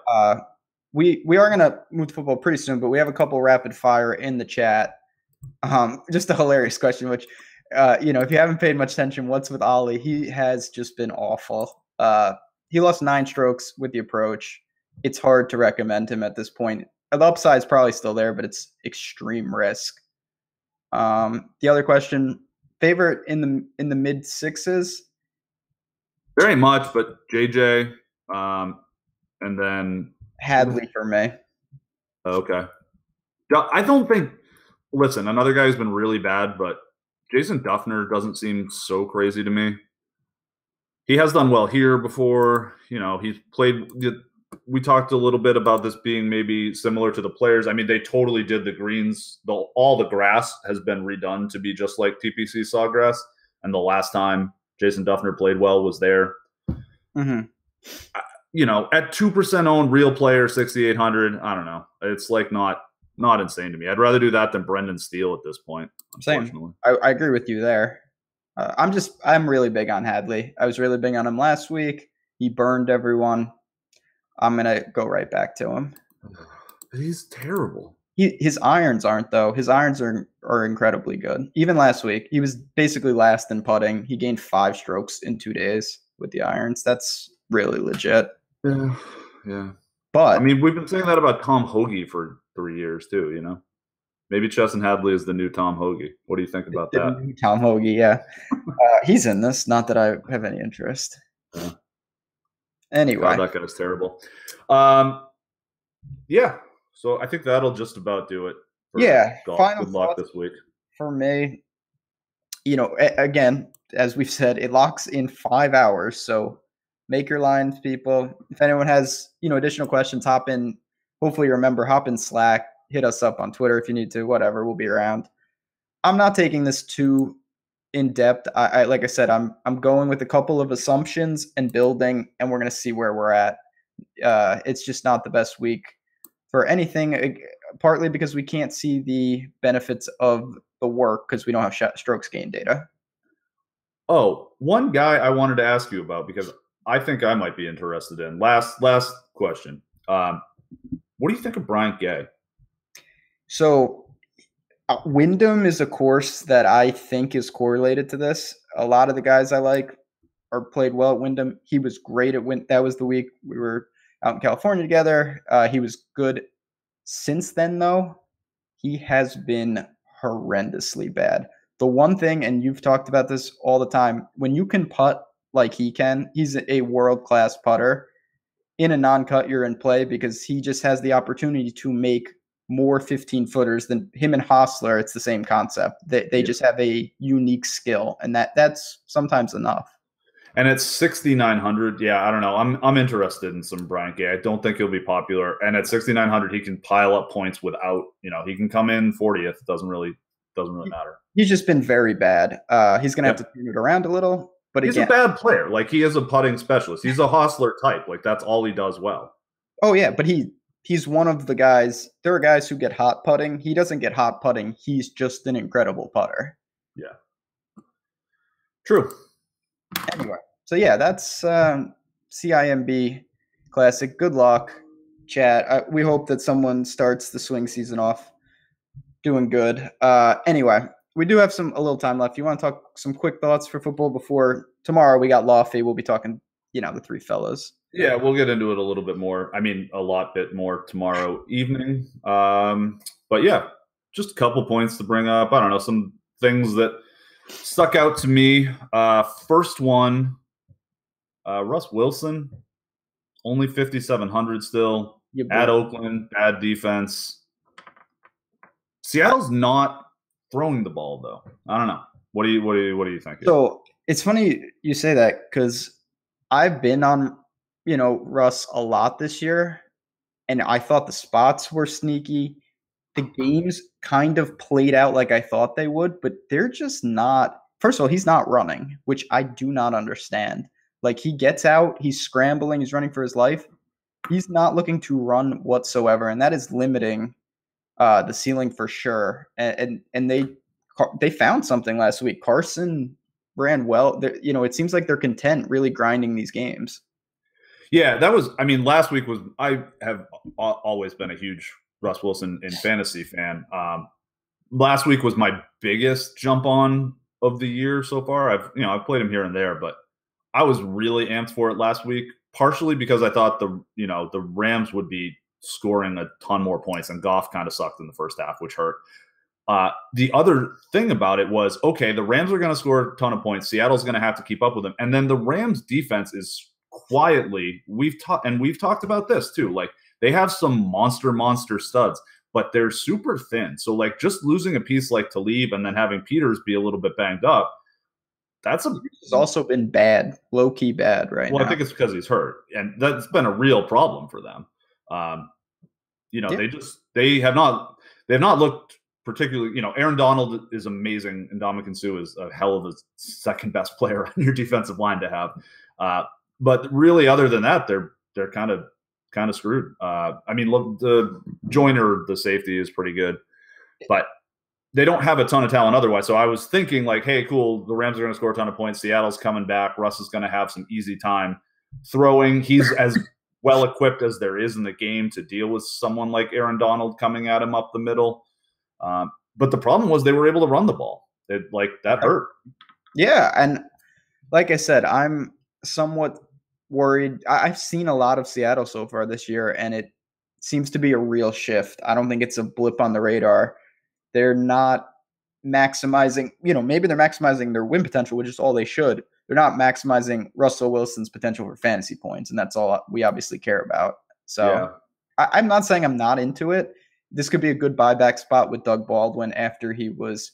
We are going to move to football pretty soon, but we have a couple rapid fire in the chat. Just a hilarious question, which, if you haven't paid much attention, what's with Ollie? He has just been awful. He lost 9 strokes with the approach. It's hard to recommend him at this point. The upside's probably still there, but it's extreme risk. The other question, favorite in the mid 6s? There ain't much, but JJ, and then Hadley for me. Okay. I don't think – listen, another guy who's been really bad, but Jason Dufner doesn't seem so crazy to me. He has done well here before. He's played – we talked a little bit about this being maybe similar to the Players. I mean, they totally did the greens. All the grass has been redone to be just like TPC Sawgrass, and the last time Jason Dufner played well was there. Mm-hmm. At 2% owned, real player, 6,800. I don't know. It's like not insane to me. I'd rather do that than Brendan Steele at this point. Unfortunately, same. I agree with you there. I'm really big on Hadley. I was really big on him last week. He burned everyone. I'm gonna go right back to him. He's terrible. His irons aren't though. His irons are incredibly good. Even last week, he was basically last in putting. He gained 5 strokes in 2 days with the irons. That's really legit. Yeah. But I mean, we've been saying that about Tom Hoagie for 3 years too. Maybe Chesson Hadley is the new Tom Hoagie. What do you think about that? Tom Hoagie, yeah. He's in this. Not that I have any interest. Yeah. Anyway, God, that guy's terrible. Yeah. So I think that'll just about do it. Final good luck this week for me. Again, as we've said, it locks in 5 hours. So make your lines, people. If anyone has additional questions, hop in. Hopefully, hop in Slack. Hit us up on Twitter if you need to. Whatever, we'll be around. I'm not taking this too in depth. I like I said, I'm going with a couple of assumptions and building, and we're gonna see where we're at. It's just not the best week for anything, partly because we can't see the benefits of the work because we don't have strokes gain data. Oh, one guy I wanted to ask you about because I think I might be interested in. Last question. What do you think of Bryant Gay? So Wyndham is a course that I think is correlated to this. A lot of the guys I like are played well at Wyndham. He was great at Wyndham. That was the week we were out in California together. He was good. Since then, though, he has been horrendously bad. The one thing, and you've talked about this all the time, when you can putt like he can, he's a world-class putter. in a non-cut, you're in play because he just has the opportunity to make more 15-footers than him and Hostler. It's the same concept. They just have a unique skill, and that's sometimes enough. And it's 6,900. Yeah, I don't know. I'm interested in some Bryant Gay. I don't think he'll be popular. And at 6,900, he can pile up points without, he can come in 40th. Doesn't really matter. He's just been very bad. He's gonna have to turn it around a little. But he's a bad player. Like, he is a putting specialist. He's a Hostler type. Like, that's all he does well. Oh yeah, but he's one of the guys. There are guys who get hot putting. He doesn't get hot putting. He's just an incredible putter. Yeah. True. Anyway, so yeah, that's CIMB Classic. Good luck, chat. We hope that someone starts the swing season off doing good. Anyway, we do have a little time left. You want to talk some quick thoughts for football before tomorrow? We got Lofty. We'll be talking, the three fellas. Yeah, we'll get into it a little bit more. I mean, a lot bit more tomorrow evening. But yeah, just a couple points to bring up. I don't know, some things that stuck out to me. First one, Russ Wilson, only 5,700 still. At Oakland, bad defense. Seattle's not throwing the ball though. I don't know. What do you think? So it's funny you say that because I've been on, Russ a lot this year, and I thought the spots were sneaky. The games kind of played out like I thought they would, but they're just not. First of all, he's not running, which I do not understand. Like, he gets out, he's scrambling, he's running for his life. He's not looking to run whatsoever, and that is limiting the ceiling for sure. And they found something last week. Carson ran well. It seems like they're content really grinding these games. Yeah, last week was, I have always been a huge Russ Wilson in fantasy fan. Last week was my biggest jump on of the year so far. I've played him here and there, but I was really amped for it last week, partially because I thought the Rams would be scoring a ton more points, and Goff kind of sucked in the first half, which hurt. The other thing about it was, okay, the Rams are going to score a ton of points. Seattle's going to have to keep up with them. And then the Rams defense is quietly, we've talked about this too. Like, they have some monster studs, but they're super thin. So, like, just losing a piece like Talib and then having Peters be a little bit banged up, it's also been bad, low key bad now. Well, I think it's because he's hurt, and that's been a real problem for them. They have not looked particularly. Aaron Donald is amazing, and Ndamukong Suh is a hell of a second best player on your defensive line to have. But really, other than that, they're kind of screwed. Look, the Joyner, the safety, is pretty good, but they don't have a ton of talent otherwise. So I was thinking, like, hey, cool, the Rams are going to score a ton of points. Seattle's coming back. Russ is going to have some easy time throwing. He's as well equipped as there is in the game to deal with someone like Aaron Donald coming at him up the middle. But the problem was they were able to run the ball. That hurt. Yeah, and like I said, I'm somewhat worried. I've seen a lot of Seattle so far this year, and it seems to be a real shift. I don't think it's a blip on the radar. They're not maximizing, maybe they're maximizing their win potential, which is all they should. They're not maximizing Russell Wilson's potential for fantasy points, and that's all we obviously care about. So yeah. I'm not saying I'm not into it. This could be a good buyback spot with Doug Baldwin after he was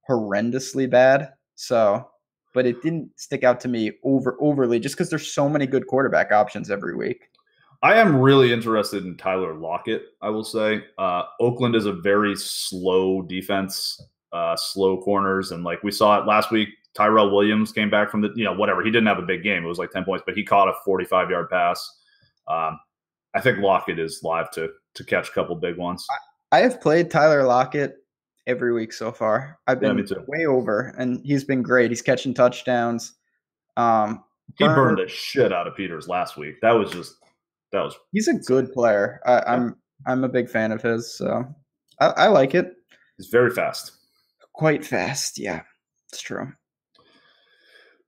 horrendously bad. So, but it didn't stick out to me overly just because there's so many good quarterback options every week. I am really interested in Tyler Lockett, I will say. Oakland is a very slow defense, slow corners. And like we saw it last week, Tyrell Williams came back from whatever. He didn't have a big game. It was like 10 points, but he caught a 45-yard pass. I think Lockett is live to catch a couple big ones. I have played Tyler Lockett every week so far. I've been way over, and he's been great. He's catching touchdowns. He burned the shit out of Peters last week. He's a good player. I'm a big fan of his, so I like it. He's very fast. Quite fast, yeah. It's true.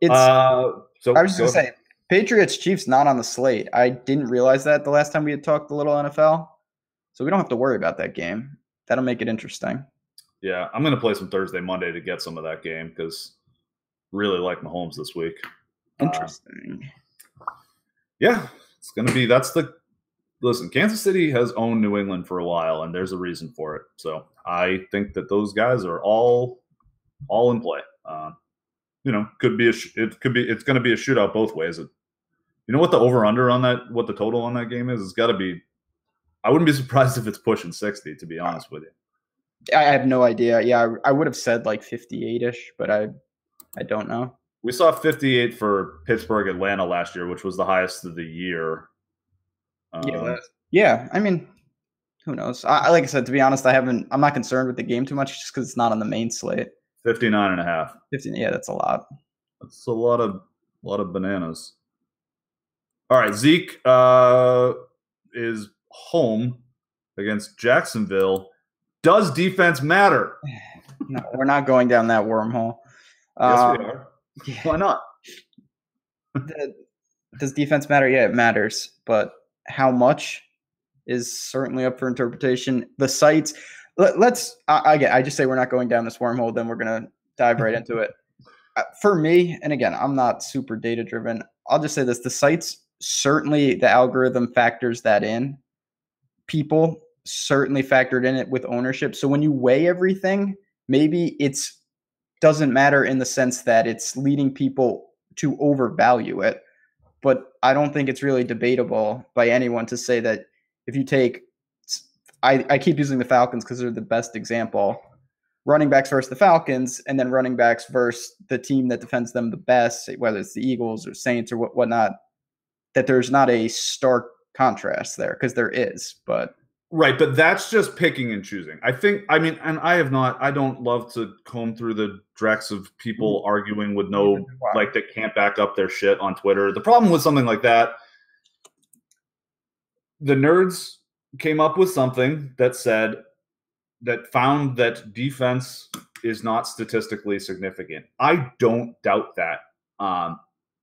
I was just going to say, Patriots-Chiefs not on the slate. I didn't realize that the last time we had talked a little NFL, so we don't have to worry about that game. That'll make it interesting. Yeah, I'm going to play some Thursday, Monday to get some of that game because really like Mahomes this week. Interesting. Yeah. It's going to be listen, Kansas City has owned New England for a while, and there's a reason for it. So I think that those guys are all in play. It's going to be a shootout both ways. You know what the over-under on that, what the total on that game is? It's got to be, I wouldn't be surprised if it's pushing 60, to be honest with you. I have no idea. Yeah, I would have said like 58-ish, but I don't know. We saw 58 for Pittsburgh Atlanta last year, which was the highest of the year. Yeah. I mean, who knows? Like I said, to be honest, I'm not concerned with the game too much just because it's not on the main slate. 59.5. 15. Yeah, that's a lot. That's a lot of bananas. All right, Zeke is home against Jacksonville. Does defense matter? No, we're not going down that wormhole. Yes, we are. Yeah. Why not? Does defense matter? Yeah, it matters. But how much is certainly up for interpretation. The sites, I just say we're not going down this wormhole, then we're going to dive right into it. For me, and again, I'm not super data driven. I'll just say this. The sites, certainly the algorithm factors that in. People certainly factored in it with ownership. So when you weigh everything, maybe it's doesn't matter in the sense that it's leading people to overvalue it. But I don't think it's really debatable by anyone to say that if you take, I keep using the Falcons because they're the best example, running backs versus the Falcons, and then running backs versus the team that defends them the best, whether it's the Eagles or Saints or whatnot, that there's not a stark contrast there, because there is, but right, but that's just picking and choosing. I don't love to comb through the drex of people arguing with that can't back up their shit on Twitter. The problem with something like that, the nerds came up with something that found that defense is not statistically significant. I don't doubt that,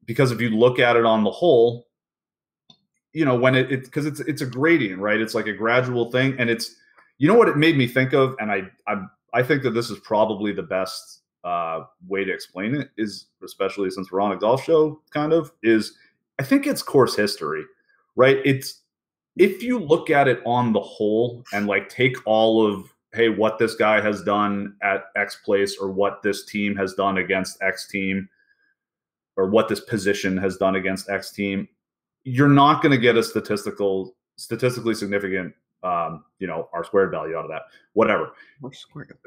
because if you look at it on the whole, when because it's a gradient, right? It's like a gradual thing, and it's, what it made me think of, and I think that this is probably the best way to explain it, is, especially since we're on a golf show, is I think it's course history, right? It's, if you look at it on the whole and take all of, hey, what this guy has done at X place, or what this team has done against X team, or what this position has done against X team, you're not going to get a statistically significant, R squared value out of that. Whatever. R squared.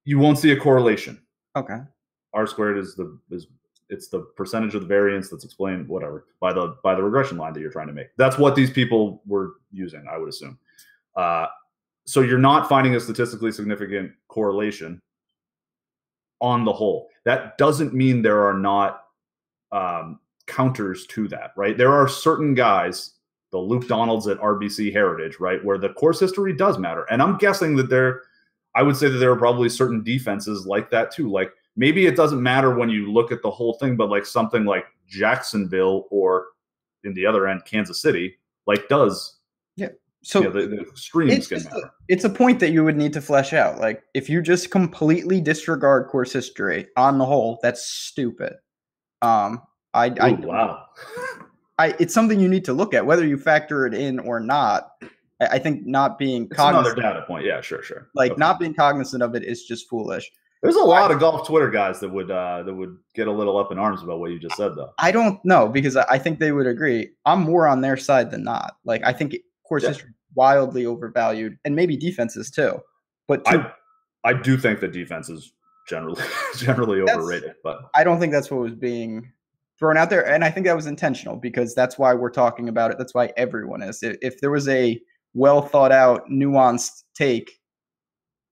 You won't see a correlation. Okay. R squared is it's the percentage of the variance that's explained, whatever, by the regression line that you're trying to make. That's what these people were using, I would assume. So you're not finding a statistically significant correlation on the whole. That doesn't mean there are not counters to that, right? There are certain guys, the Luke Donalds at RBC Heritage, right, where the course history does matter. And I'm guessing that I would say that there are probably certain defenses like that too. Like, maybe it doesn't matter when you look at the whole thing, but something like Jacksonville, or in the other end, Kansas City, does. Yeah. So the extremes can matter. It's a point that you would need to flesh out. If you just completely disregard course history on the whole, that's stupid. Wow. It's something you need to look at, whether you factor it in or not. I think not being cognizant. Another data point. Yeah, sure. Okay. Not being cognizant of it is just foolish. There's a lot of golf Twitter guys that would get a little up in arms about what you just said, though. I don't know, because I think they would agree. I'm more on their side than not. I think course history is wildly overvalued, and maybe defenses too. But I do think that defense is generally overrated. But I don't think that's what was being thrown out there, and I think that was intentional, because that's why we're talking about it. That's why everyone is. If there was a well thought out, nuanced take,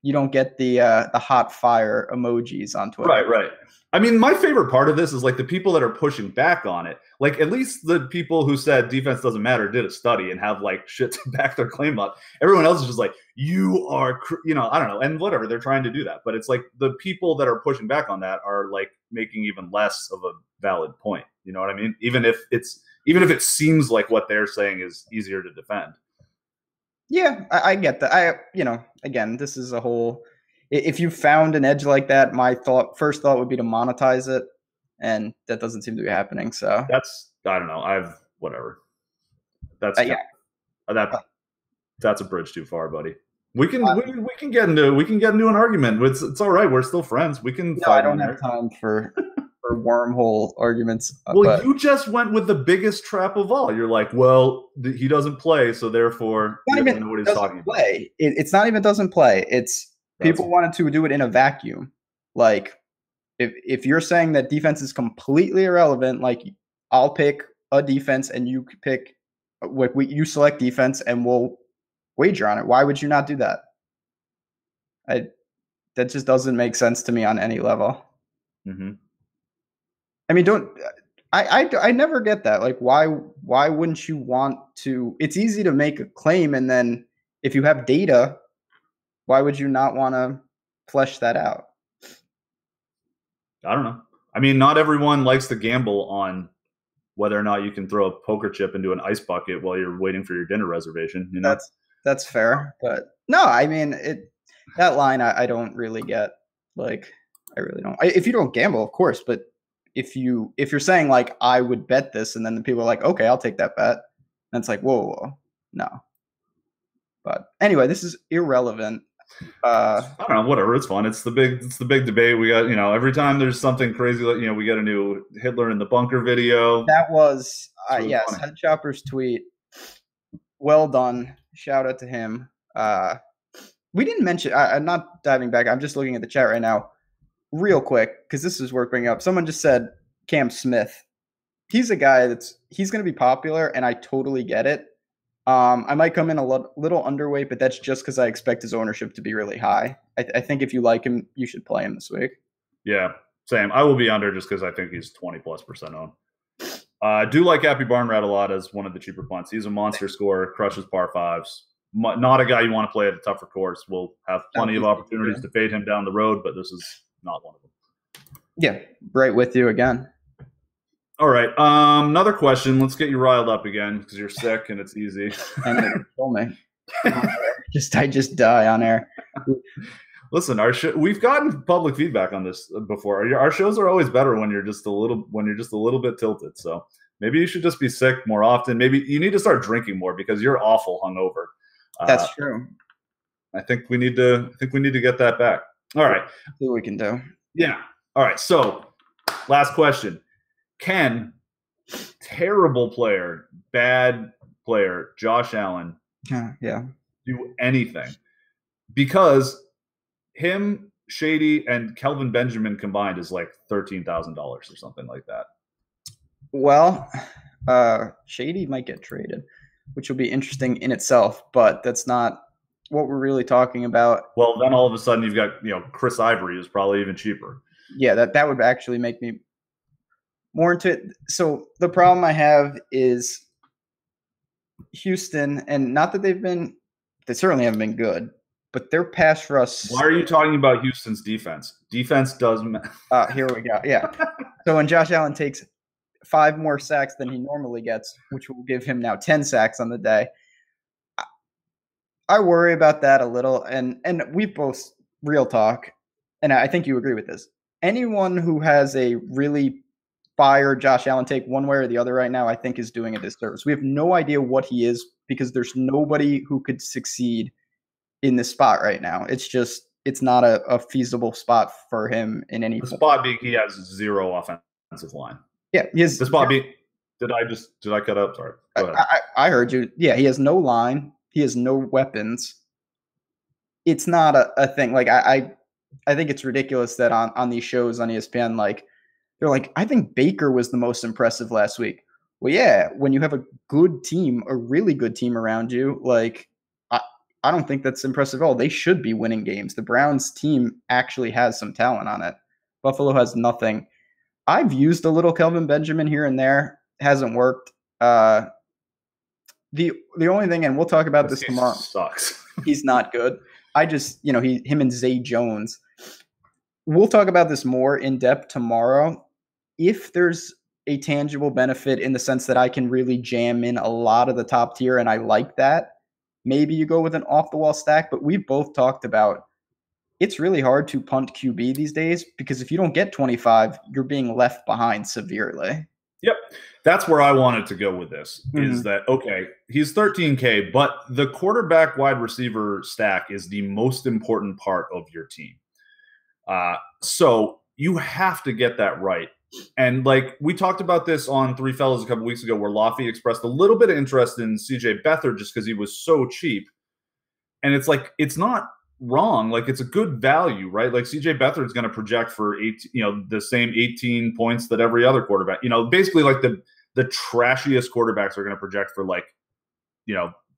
you don't get the hot fire emojis on Twitter. Right. I mean, my favorite part of this is the people that are pushing back on it. At least the people who said defense doesn't matter did a study and have shit to back their claim up. Everyone else is just you are, I don't know, and whatever, they're trying to do that. But it's the people that are pushing back on that are making even less of a valid point. You know what I mean? Even if it seems like what they're saying is easier to defend. Yeah, I get that. Again, this is a whole. If you found an edge like that, my first thought would be to monetize it, and that doesn't seem to be happening. So I don't know. Whatever. that's yeah. That's a bridge too far, buddy. We can get into an argument. It's all right. We're still friends. We can. No, I don't have time for wormhole arguments. Well, you just went with the biggest trap of all. You're like, well, he doesn't play, so therefore he doesn't know what he's talking about. It's not even doesn't play. It's people wanted to do it in a vacuum. Like, if you're saying that defense is completely irrelevant, like I'll pick a defense and you pick, like you select defense and we'll wager on it. Why would you not do that? That just doesn't make sense to me on any level. Mm-hmm. I mean, I never get that. Like, why wouldn't you want to? It's easy to make a claim, and then if you have data, why would you not want to flesh that out? I don't know. I mean, not everyone likes to gamble on whether or not you can throw a poker chip into an ice bucket while you're waiting for your dinner reservation. You know? That's fair, but no, I mean that line I don't really get. Like, I really don't. If you don't gamble, of course, but if you're saying like I would bet this, and then the people are like, okay, I'll take that bet, and it's like, whoa, no. But anyway, this is irrelevant. I don't know, whatever. It's fun. It's the big debate. We got, every time there's something crazy, like, we get a new Hitler in the bunker video. That was yes, Head Chopper's tweet. Well done. Shout out to him. We didn't mention. I'm not diving back. I'm just looking at the chat right now, real quick, because this is worth bringing up. Someone just said Cam Smith. He's a guy he's going to be popular, and I totally get it. I might come in a little underweight, but that's just because I expect his ownership to be really high. I think if you like him, you should play him this week. Yeah, same. I will be under just because I think he's 20+% owned. I do like Happy Barnrat a lot as one of the cheaper punts. He's a monster scorer, crushes par fives. Not a guy you want to play at a tougher course. We'll have plenty of opportunities to fade him down the road, but this is not one of them. Yeah, right with you again. All right. Another question. Let's get you riled up again because you're sick and it's easy. And told me. I just die on air. Listen, we've gotten public feedback on this before. Our shows are always better when you're just a little bit tilted. So maybe you should just be sick more often. Maybe you need to start drinking more because you're awful hungover. That's true. I think we need to get that back. All right. See what we can do. Yeah. All right. So last question. Can terrible player, bad player, Josh Allen do anything? Because him, Shady, and Kelvin Benjamin combined is like $13,000 or something like that. Well, Shady might get traded, which will be interesting in itself, but that's not what we're really talking about. Well, then all of a sudden you've got, Chris Ivory is probably even cheaper. Yeah, that would actually make me more into it. So the problem I have is Houston, and not that they certainly haven't been good, but their pass rush. Why are you talking about Houston's defense? Defense doesn't. Here we go. Yeah. So when Josh Allen takes 5 more sacks than he normally gets, which will give him now 10 sacks on the day, I worry about that a little. And we both real talk, and I think you agree with this. Anyone who has a really fire Josh Allen take one way or the other right now, I think is doing a disservice. We have no idea what he is because there's nobody who could succeed in this spot right now. It's not a feasible spot for him in any. The spot being he has 0 offensive line. Yeah, he has. The spot being. Did I cut up? Sorry. Go ahead. I heard you. Yeah, he has no line. He has no weapons. It's not a thing. Like I think it's ridiculous that on these shows on ESPN, like, they're like, I think Baker was the most impressive last week. Well, yeah, when you have a good team, a really good team around you, like, I don't think that's impressive at all. They should be winning games. The Browns team actually has some talent on it. Buffalo has nothing. I've used a little Kelvin Benjamin here and there. It hasn't worked. The only thing, and we'll talk about this tomorrow. Sucks. He's not good. Him and Zay Jones. We'll talk about this more in depth tomorrow. If there's a tangible benefit in the sense that I can really jam in a lot of the top tier, and I like that, maybe you go with an off-the-wall stack. But we've both talked about it's really hard to punt QB these days because if you don't get 25, you're being left behind severely. Yep. That's where I wanted to go with this is Mhm. that, okay, he's 13K, but the quarterback wide receiver stack is the most important part of your team. So you have to get that right. And like we talked about this on Three Fellas a couple weeks ago, where Laffy expressed a little bit of interest in CJ Beathard just because he was so cheap. And it's like, it's not wrong. Like, it's a good value, right? Like, CJ Beathard is going to project for the same 18 points that every other quarterback, basically like the trashiest quarterbacks are going to project for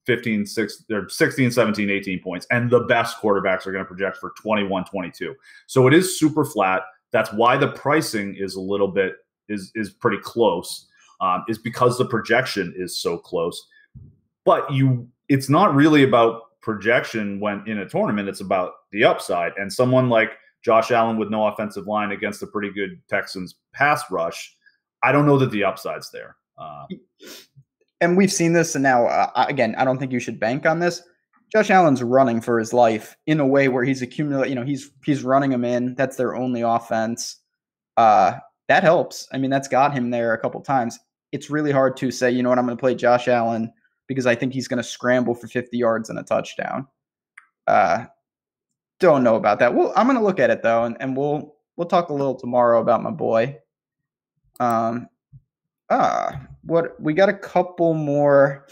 15, 6, or 16, 17, 18 points. And the best quarterbacks are going to project for 21, 22. So it is super flat. That's why the pricing is a little bit is pretty close, is because the projection is so close. But it's not really about projection when in a tournament. It's about the upside. And someone like Josh Allen with no offensive line against a pretty good Texans pass rush, I don't know that the upside's there. And we've seen this, and now, again, I don't think you should bank on this. Josh Allen's running for his life in a way where he's accumulating, he's running them in. That's their only offense. That helps. I mean, that's got him there a couple times. It's really hard to say, I'm going to play Josh Allen because I think he's going to scramble for 50 yards and a touchdown. Don't know about that. Well, I'm going to look at it, though, and we'll talk a little tomorrow about my boy. What we got a couple more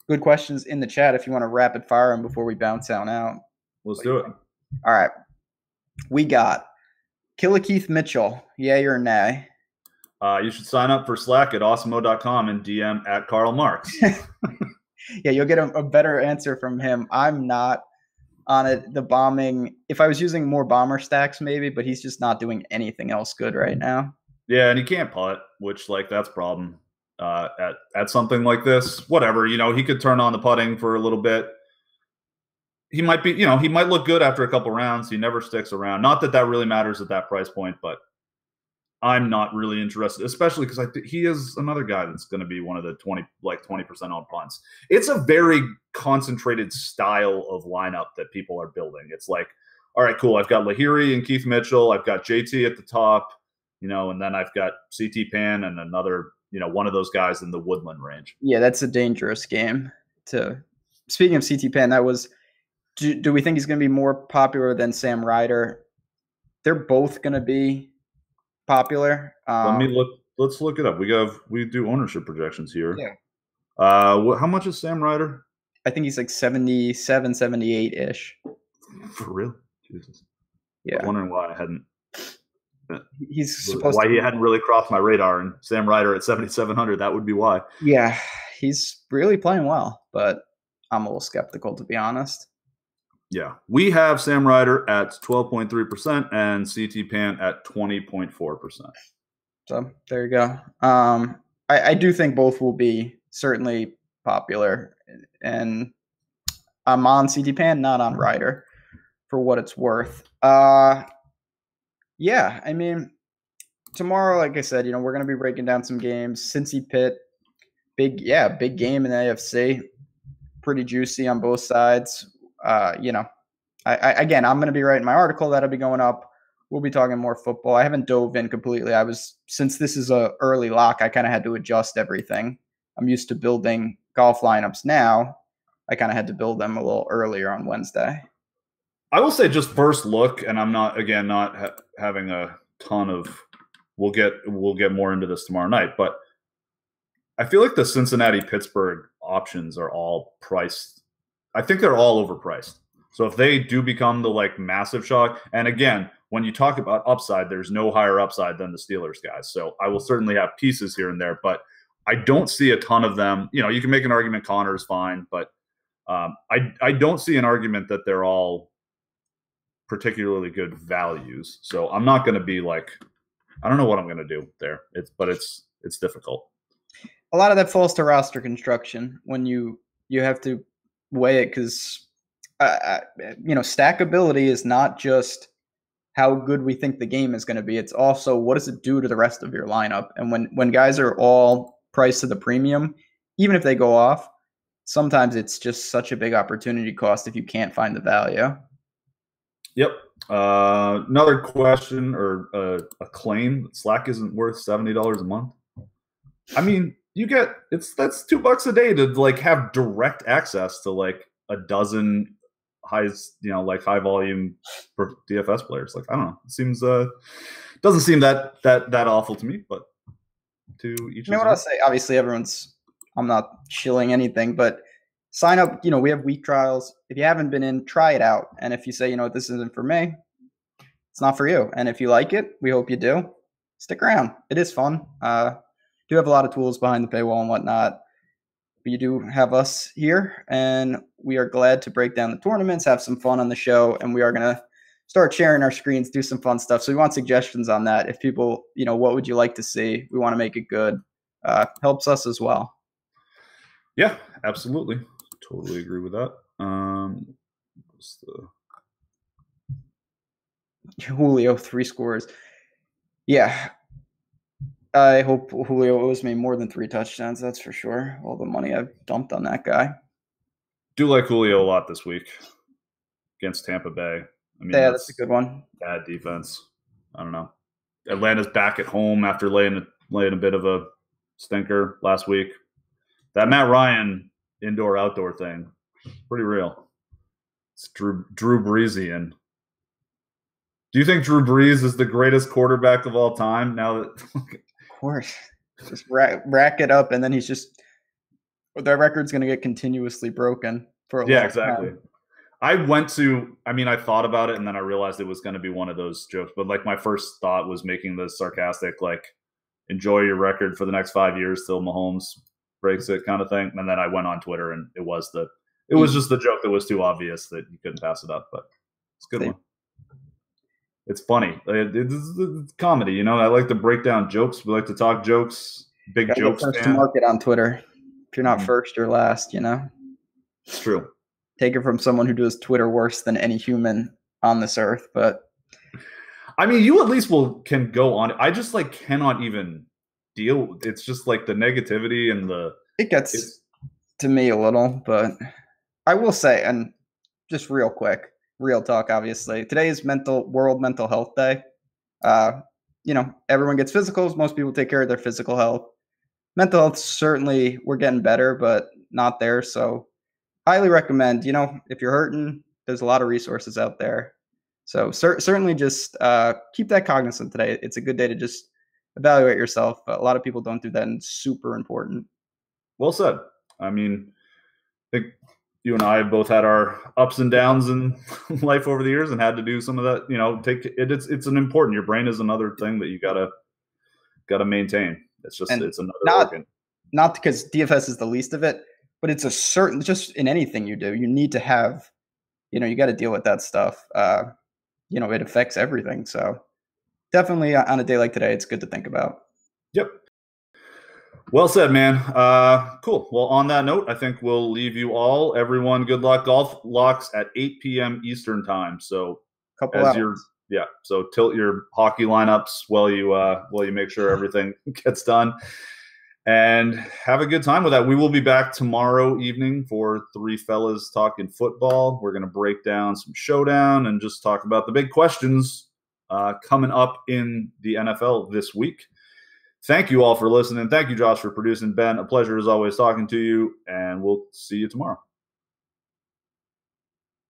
good questions in the chat if you want to rapid fire them before we bounce out. Let's do it. All right. We got Killer Keith Mitchell, yay or nay? You should sign up for Slack at awesemo.com and DM at Karl Marx. Yeah, you'll get a better answer from him. I'm not on it. The bombing, if I was using more bomber stacks, maybe, but he's just not doing anything else good right now. Yeah, and he can't putt, which that's a problem at something like this. Whatever, he could turn on the putting for a little bit. He might be, he might look good after a couple rounds. He never sticks around. Not that really matters at that price point, but I'm not really interested, especially because he is another guy that's going to be one of the 20% on punts. It's a very concentrated style of lineup that people are building. It's like, all right, cool. I've got Lahiri and Keith Mitchell. I've got JT at the top, and then I've got CT Pan and another, one of those guys in the Woodland range. Yeah, that's a dangerous game. Speaking of CT Pan, do we think he's going to be more popular than Sam Ryder? They're both going to be popular. Let's look it up. We do ownership projections here. Yeah. How much is Sam Ryder? I think he's like 77, 78-ish. For real? Jesus. Yeah. I was wondering why I hadn't. Why he hadn't really crossed my radar, and Sam Ryder at 7,700. That would be why. Yeah, he's really playing well, but I'm a little skeptical, to be honest. Yeah, we have Sam Ryder at 12.3% and CT Pan at 20.4%. So there you go. I do think both will be certainly popular, and I'm on CT Pan, not on Ryder, for what it's worth. Yeah, I mean, tomorrow, like I said, we're going to be breaking down some games. Cincy Pitt, big game in the AFC. Pretty juicy on both sides. I'm going to be writing my article that'll be going up. We'll be talking more football. I haven't dove in completely. Since this is a early lock, I kind of had to adjust everything. I'm used to building golf lineups now. I kind of had to build them a little earlier on Wednesday. I will say just first look, and I'm not having a ton of. We'll get more into this tomorrow night, but I feel like the Cincinnati-Pittsburgh options are all priced. I think they're all overpriced. So if they do become the massive shock, and again, when you talk about upside, there's no higher upside than the Steelers guys. So I will certainly have pieces here and there, but I don't see a ton of them. You can make an argument Connor is fine, but I don't see an argument that they're all particularly good values. So I'm not going to be I don't know what I'm going to do there. It's difficult. A lot of that falls to roster construction when you have to weigh it, because stackability is not just how good we think the game is going to be. It's also what does it do to the rest of your lineup. And when guys are all priced to the premium, even if they go off, sometimes it's just such a big opportunity cost if you can't find the value. Yep. Another question or a claim: Slack isn't worth $70 a month. I mean, that's $2 a day to like have direct access to like a dozen high volume for DFS players. Like, I don't know. It seems doesn't seem that awful to me, but to each. You know what I'll say? Obviously, I'm not shilling anything, but sign up. We have week trials. If you haven't been in, try it out. And if you say, this isn't for me, it's not for you. And if you like it, we hope you do. Stick around. It is fun. Do have a lot of tools behind the paywall and whatnot. But you do have us here, and we are glad to break down the tournaments, have some fun on the show, and we are going to start sharing our screens, do some fun stuff. So we want suggestions on that. If people, what would you like to see? We want to make it good. Helps us as well. Yeah, absolutely. Totally agree with that. Julio, 3 scores. Yeah. I hope Julio owes me more than 3 touchdowns. That's for sure. All the money I've dumped on that guy. Do like Julio a lot this week against Tampa Bay. I mean, yeah, that's a good one. Bad defense. I don't know. Atlanta's back at home after laying a bit of a stinker last week. That Matt Ryan indoor-outdoor thing, pretty real. It's Drew Breesian. Do you think Drew Brees is the greatest quarterback of all time? Now that, of course, just rack it up, and then he's just their record's going to get continuously broken for a long exactly. time. I thought about it, and then I realized it was going to be one of those jokes. But like my first thought was making this sarcastic, like, enjoy your record for the next 5 years till Mahomes breaks it kind of thing. And then I went on Twitter, and it was just the joke that was too obvious that you couldn't pass it up. But it's a good one. It's funny. It's comedy, I like to break down jokes. We like to talk jokes. Big jokes. First to market on Twitter. If you're not first, you're last. It's true. Take it from someone who does Twitter worse than any human on this earth. But I mean, you at least can go on. I just cannot even deal. It's just like the negativity and it gets to me a little. But I will say, and just real quick. Real talk, obviously. Today is World Mental Health Day. Everyone gets physicals. Most people take care of their physical health. Mental health, certainly, we're getting better, but not there. So highly recommend, if you're hurting, there's a lot of resources out there. So certainly just keep that cognizant today. It's a good day to just evaluate yourself. A lot of people don't do that, and it's super important. Well said. I mean, I think you and I have both had our ups and downs in life over the years and had to do some of that, it's an important, your brain is another thing that you gotta maintain. It's another organ. Not because DFS is the least of it, but it's just in anything you do, you need to have, you got to deal with that stuff. It affects everything. So definitely on a day like today, it's good to think about. Yep. Well said, man. Cool. Well, on that note, I think we'll leave you all. Everyone, good luck. Golf locks at 8 p.m. Eastern time. So so tilt your hockey lineups while you make sure everything gets done. And have a good time with that. We will be back tomorrow evening for 3 fellas talking football. We're going to break down some showdown and just talk about the big questions coming up in the NFL this week. Thank you all for listening. Thank you, Josh, for producing. Ben, a pleasure as always talking to you, and we'll see you tomorrow.